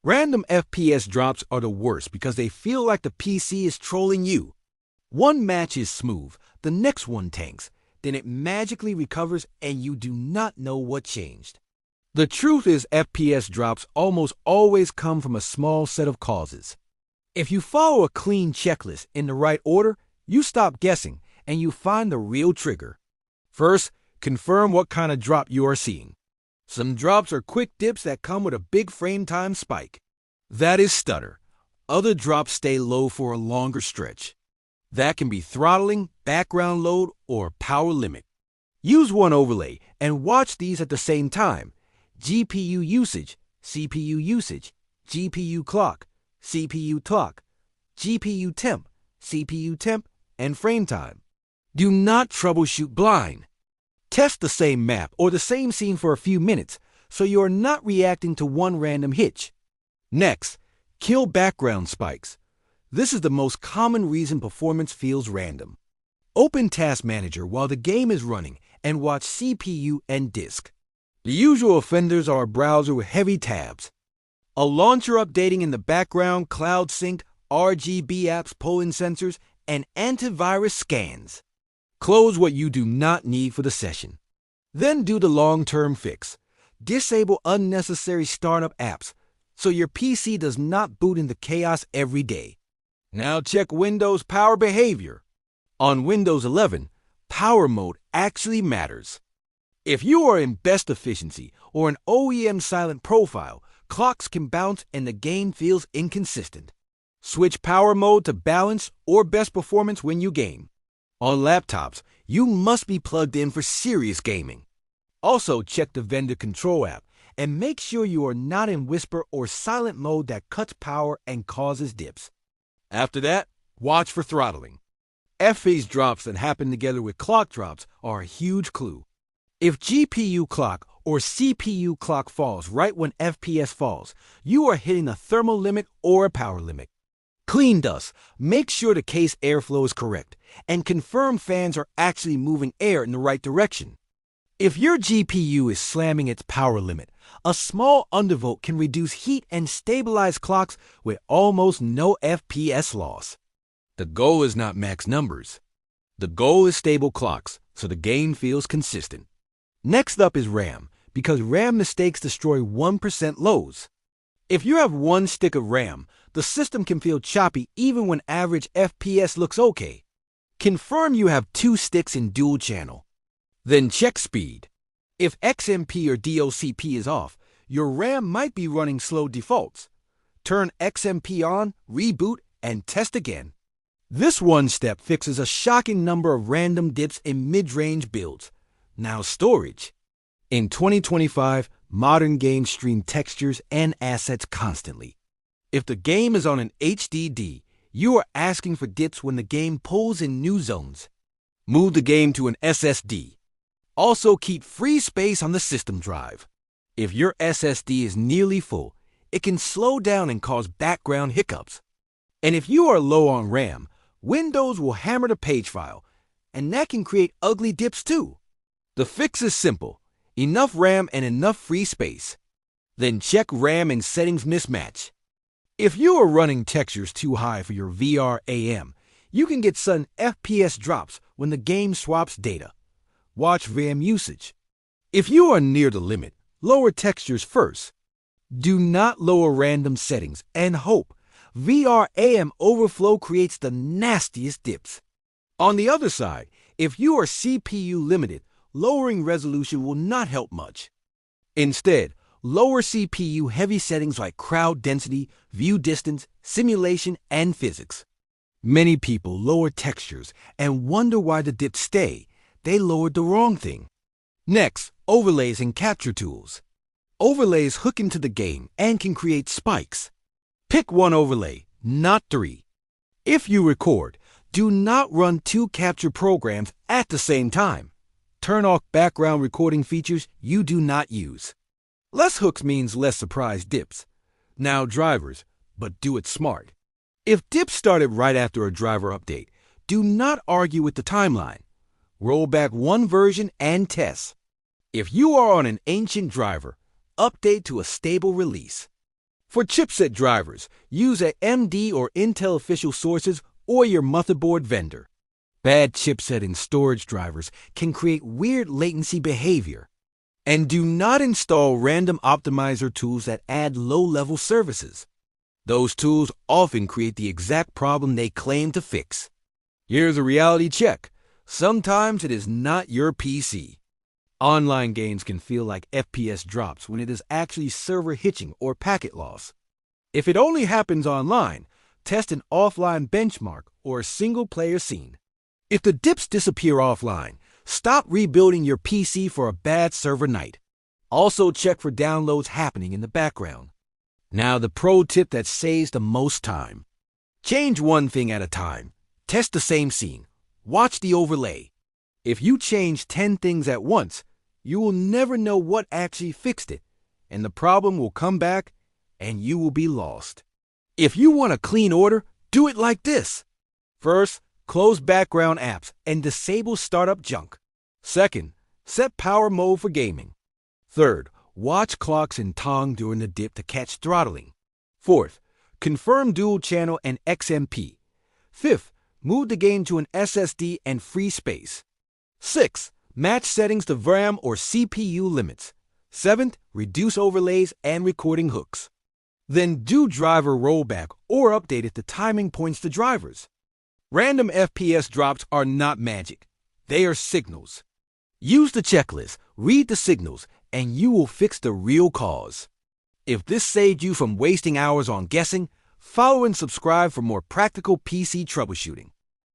Random FPS drops are the worst because they feel like the PC is trolling you. One match is smooth, the next one tanks, then it magically recovers and you do not know what changed. The truth is FPS drops almost always come from a small set of causes. If you follow a clean checklist in the right order, you stop guessing and you find the real trigger. First, confirm what kind of drop you are seeing. Some drops are quick dips that come with a big frame time spike. That is stutter. Other drops stay low for a longer stretch. That can be throttling, background load, or power limit. Use one overlay and watch these at the same time. GPU usage, CPU usage, GPU clock, CPU clock, GPU temp, CPU temp, and frame time. Do not troubleshoot blind. Test the same map or the same scene for a few minutes so you are not reacting to one random hitch. Next, kill background spikes. This is the most common reason performance feels random. Open Task Manager while the game is running and watch CPU and disk. The usual offenders are a browser with heavy tabs, a launcher updating in the background, cloud sync, RGB apps pulling sensors, and antivirus scans. Close what you do not need for the session. Then do the long-term fix. Disable unnecessary startup apps so your PC does not boot into chaos every day. Now check Windows power behavior. On Windows 11, power mode actually matters. If you are in best efficiency or an OEM silent profile, clocks can bounce and the game feels inconsistent. Switch power mode to balance or best performance when you game. On laptops, you must be plugged in for serious gaming. Also check the vendor control app and make sure you are not in whisper or silent mode that cuts power and causes dips. After that, watch for throttling. FPS drops that happen together with clock drops are a huge clue. If GPU clock or CPU clock falls right when FPS falls, you are hitting a thermal limit or a power limit. Clean dust, make sure the case airflow is correct, and confirm fans are actually moving air in the right direction. If your GPU is slamming its power limit, a small undervolt can reduce heat and stabilize clocks with almost no FPS loss. The goal is not max numbers. The goal is stable clocks, so the game feels consistent. Next up is RAM, because RAM mistakes destroy 1% lows. If you have one stick of RAM, the system can feel choppy even when average FPS looks okay. Confirm you have 2 sticks in dual channel. Then check speed. If XMP or DOCP is off, your RAM might be running slow defaults. Turn XMP on, reboot, and test again. This one step fixes a shocking number of random dips in mid-range builds. Now storage. In 2025, modern games stream textures and assets constantly. If the game is on an HDD, you are asking for dips when the game pulls in new zones. Move the game to an SSD. Also keep free space on the system drive. If your SSD is nearly full, it can slow down and cause background hiccups. And if you are low on RAM, Windows will hammer the page file, and that can create ugly dips too. The fix is simple: enough RAM and enough free space. Then check RAM and settings mismatch. If you are running textures too high for your VRAM, you can get sudden FPS drops when the game swaps data. Watch VRAM usage. If you are near the limit, lower textures first. Do not lower random settings and hope. VRAM overflow creates the nastiest dips. On the other side, if you are CPU limited, lowering resolution will not help much. Instead, lower CPU heavy settings like crowd density, view distance, simulation, and physics. Many people lower textures and wonder why the dips stay. They lowered the wrong thing. Next, overlays and capture tools. Overlays hook into the game and can create spikes. Pick one overlay, not 3. If you record, do not run 2 capture programs at the same time. Turn off background recording features you do not use. Less hooks means less surprise dips. Now drivers, but do it smart. If dips started right after a driver update, do not argue with the timeline. Roll back one version and test. If you are on an ancient driver, update to a stable release. For chipset drivers, use a AMD or Intel official sources or your motherboard vendor. Bad chipset and storage drivers can create weird latency behavior. And do not install random optimizer tools that add low-level services. Those tools often create the exact problem they claim to fix. Here's a reality check. Sometimes it is not your PC. Online games can feel like FPS drops when it is actually server hitching or packet loss. If it only happens online, test an offline benchmark or a single-player scene. If the dips disappear offline, stop rebuilding your PC for a bad server night. Also check for downloads happening in the background. Now the pro tip that saves the most time. Change one thing at a time. Test the same scene. Watch the overlay. If you change 10 things at once, you will never know what actually fixed it, and the problem will come back and you will be lost. If you want a clean order, do it like this. First, close background apps and disable startup junk. Second, set power mode for gaming. Third, watch clocks and tong during the dip to catch throttling. Fourth, confirm dual channel and XMP. Fifth, move the game to an SSD and free space. Sixth, match settings to VRAM or CPU limits. Seventh, reduce overlays and recording hooks. Then do driver rollback or update if the timing points to drivers. Random FPS drops are not magic. They are signals. Use the checklist, read the signals, and you will fix the real cause. If this saved you from wasting hours on guessing, follow and subscribe for more practical PC troubleshooting.